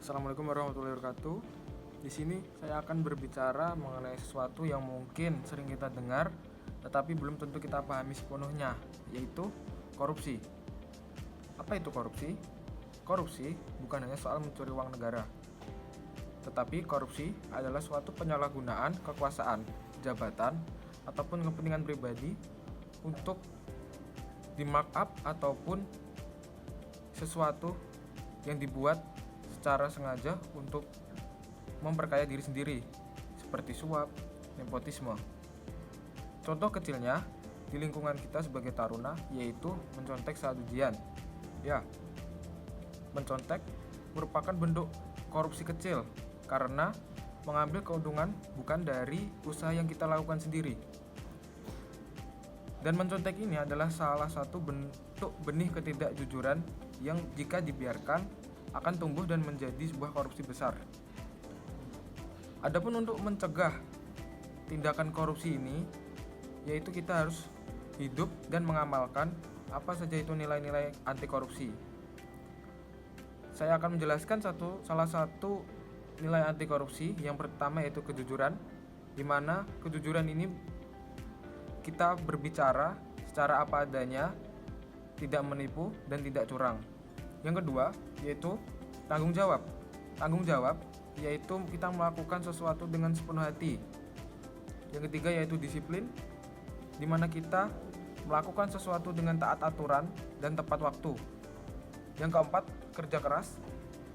Assalamualaikum warahmatullahi wabarakatuh. Di sini saya akan berbicara mengenai sesuatu yang mungkin sering kita dengar, tetapi belum tentu kita pahami sepenuhnya, yaitu korupsi. Apa itu korupsi? Korupsi bukan hanya soal mencuri uang negara, tetapi korupsi adalah suatu penyalahgunaan kekuasaan, jabatan, ataupun kepentingan pribadi untuk di-markup ataupun sesuatu yang dibuat secara sengaja untuk memperkaya diri sendiri, seperti suap, nepotisme. Contoh kecilnya di lingkungan kita sebagai taruna yaitu mencontek saat ujian. Ya, mencontek merupakan bentuk korupsi kecil karena mengambil keuntungan bukan dari usaha yang kita lakukan sendiri. Dan mencontek ini adalah salah satu bentuk benih ketidakjujuran yang jika dibiarkan akan tumbuh dan menjadi sebuah korupsi besar. Adapun untuk mencegah tindakan korupsi ini, yaitu kita harus hidup dan mengamalkan apa saja itu nilai-nilai anti korupsi. Saya akan menjelaskan salah satu nilai anti korupsi. Yang pertama yaitu kejujuran, di mana kejujuran ini kita berbicara secara apa adanya, tidak menipu dan tidak curang. Yang kedua yaitu tanggung jawab. Tanggung jawab yaitu kita melakukan sesuatu dengan sepenuh hati. Yang ketiga yaitu disiplin, di mana kita melakukan sesuatu dengan taat aturan dan tepat waktu. Yang keempat, kerja keras,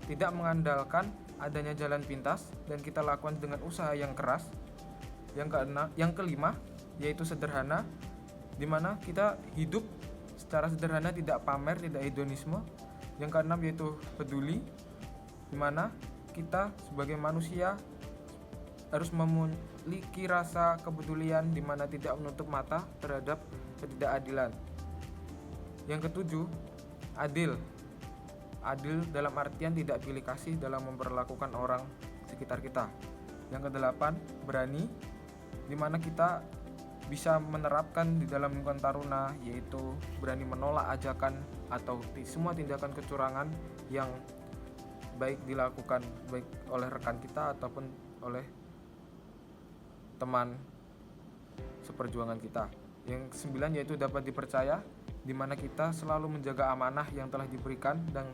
tidak mengandalkan adanya jalan pintas dan kita lakukan dengan usaha yang keras. Yang kelima yaitu sederhana, di mana kita hidup secara sederhana, tidak pamer, tidak hedonisme. Yang keenam yaitu peduli, di mana kita sebagai manusia harus memiliki rasa kepedulian, di mana tidak menutup mata terhadap ketidakadilan. Yang ketujuh, adil. Adil dalam artian tidak pilih kasih dalam memperlakukan orang sekitar kita. Yang kedelapan, berani, di mana kita bisa menerapkan di dalam lingkungan taruna, yaitu berani menolak ajakan atau semua tindakan kecurangan yang baik dilakukan baik oleh rekan kita ataupun oleh teman seperjuangan kita. Yang kesembilan yaitu dapat dipercaya, di mana kita selalu menjaga amanah yang telah diberikan dan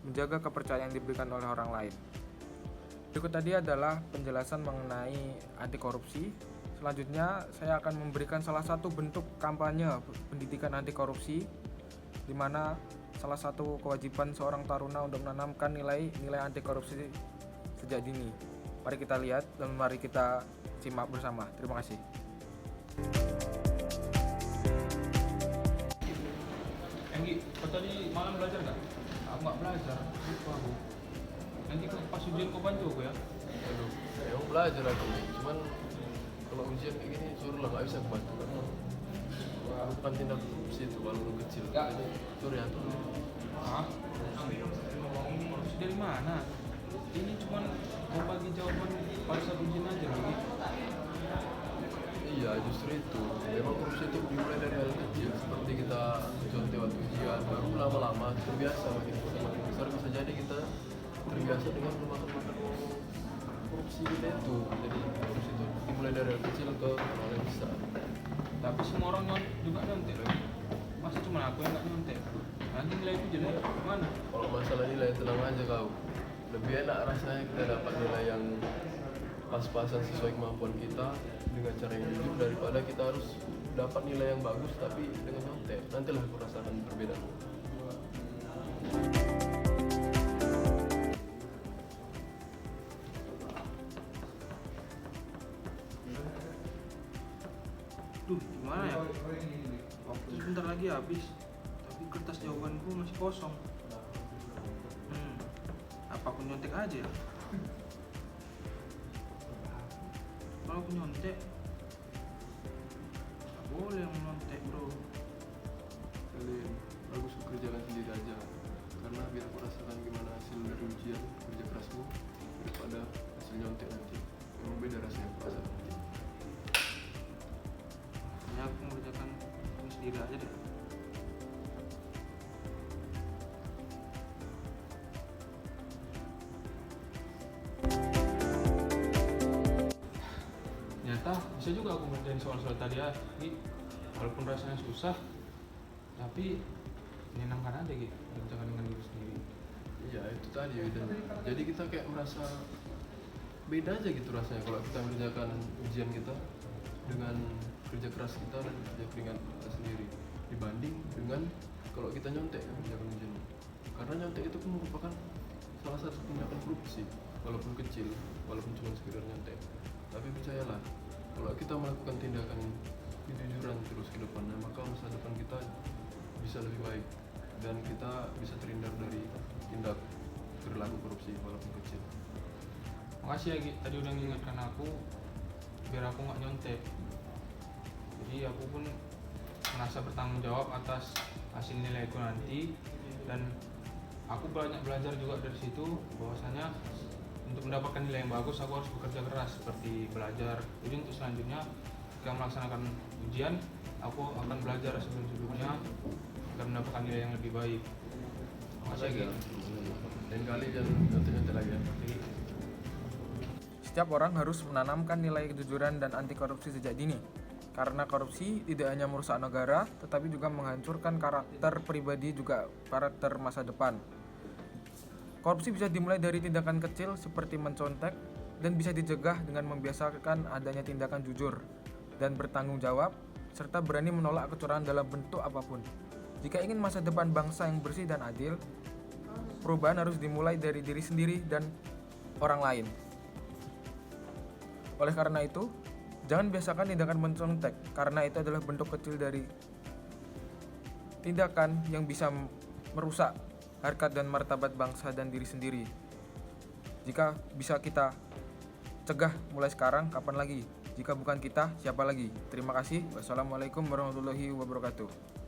menjaga kepercayaan yang diberikan oleh orang lain. Berikut tadi adalah penjelasan mengenai anti korupsi. Selanjutnya saya akan memberikan salah satu bentuk kampanye pendidikan anti korupsi, di mana salah satu kewajiban seorang taruna untuk menanamkan nilai anti korupsi sejak dini. Mari kita lihat dan mari kita simak bersama. Terima kasih. Enggi, kau tadi malam belajar nggak? Aku nggak belajar, lupa aku. Nanti pas ujian kau bantu aku ya. Aduh, ya aku belajar aku, cuman kalau ujian kayak gini suruh lah, nggak bisa aku bantu karena bukan tindak korupsi itu kalau lu kecil. Jadi suruh ya tuh. Hah? Korupsi dari mana? Ini cuman mau bagi jawaban pada saat ujian aja lagi. Iya, justru itu. Memang korupsi itu dimulai dari hal kecil, seperti kita contoh waktu ujian, baru lama-lama terbiasa makin besar bisa jadi kita terbiasa dengan memakan korupsi itu. Jadi korupsi itu dimulai dari hal kecil ke hal yang besar. Tapi semua orang juga nyontek loh. Masa cuma aku yang nggak nyontek? Nanti nilai itu jelek gimana? Kalau masalah nilai tenang aja kau. Lebih enak rasanya kita dapat nilai yang pas-pasan sesuai kemampuan kita dengan cara yang jujur daripada kita harus dapat nilai yang bagus tapi dengan nyontek. Nantilah aku rasakan perbedaan. Duh, gimana ya? Waktu sebentar lagi habis, tapi kertas jawabanku masih kosong. Apa aku nyontek aja ya? Kalau aku nyontek, gak boleh yang nyontek bro. Kalian bagus kerjakan sendiri aja, karena biar aku rasakan gimana hasil dari ujian kerja kerasmu daripada hasil nyontek nanti. Memang beda rasanya aku rasakan nanti. Ya aku mengerjakan itu sendiri aja deh. bisa juga aku ngerjain soal-soal tadi ya, Gi. Walaupun rasanya susah, tapi menyenangkan aja gitu kerjakan dengan diri sendiri. Iya itu tadi, dan jadi kita kayak merasa beda aja gitu rasanya kalau kita mengerjakan ujian kita dengan kerja keras kita dan kerja keringat kita sendiri dibanding dengan kalau kita nyontek mengerjakan ujian. Karena nyontek itu pun merupakan salah satu tindakan korupsi, walaupun kecil, walaupun cuma sekedar nyontek. Tapi percayalah, kalau kita melakukan tindakan kejujuran terus ke depannya, maka masa depan kita bisa lebih baik dan kita bisa terhindar dari tindak perilaku korupsi walaupun kecil. Makasih ya Gi, tadi udah ngingatkan aku biar aku nggak nyontek. Jadi aku pun merasa bertanggung jawab atas hasil nilaiku nanti, dan aku banyak belajar juga dari situ bahwasanya untuk mendapatkan nilai yang bagus aku harus bekerja keras seperti belajar. Jadi untuk selanjutnya ketika melaksanakan ujian aku akan belajar sebelum-sebelumnya agar mendapatkan nilai yang lebih baik. Makasih ya Gi. Lain kali jangan nyontek-nyontek lagi ya. Jadi, Setiap orang harus menanamkan nilai kejujuran dan anti korupsi sejak dini. Karena korupsi tidak hanya merusak negara, tetapi juga menghancurkan karakter pribadi juga karakter masa depan. Korupsi bisa dimulai dari tindakan kecil seperti mencontek dan bisa dicegah dengan membiasakan adanya tindakan jujur dan bertanggung jawab serta berani menolak kecurangan dalam bentuk apapun. Jika ingin masa depan bangsa yang bersih dan adil, perubahan harus dimulai dari diri sendiri dan orang lain. Oleh karena itu, jangan biasakan tindakan mencontek karena itu adalah bentuk kecil dari tindakan yang bisa merusak harkat dan martabat bangsa dan diri sendiri. Jika bisa kita cegah mulai sekarang, kapan lagi? Jika bukan kita, siapa lagi? Terima kasih. Wassalamualaikum warahmatullahi wabarakatuh.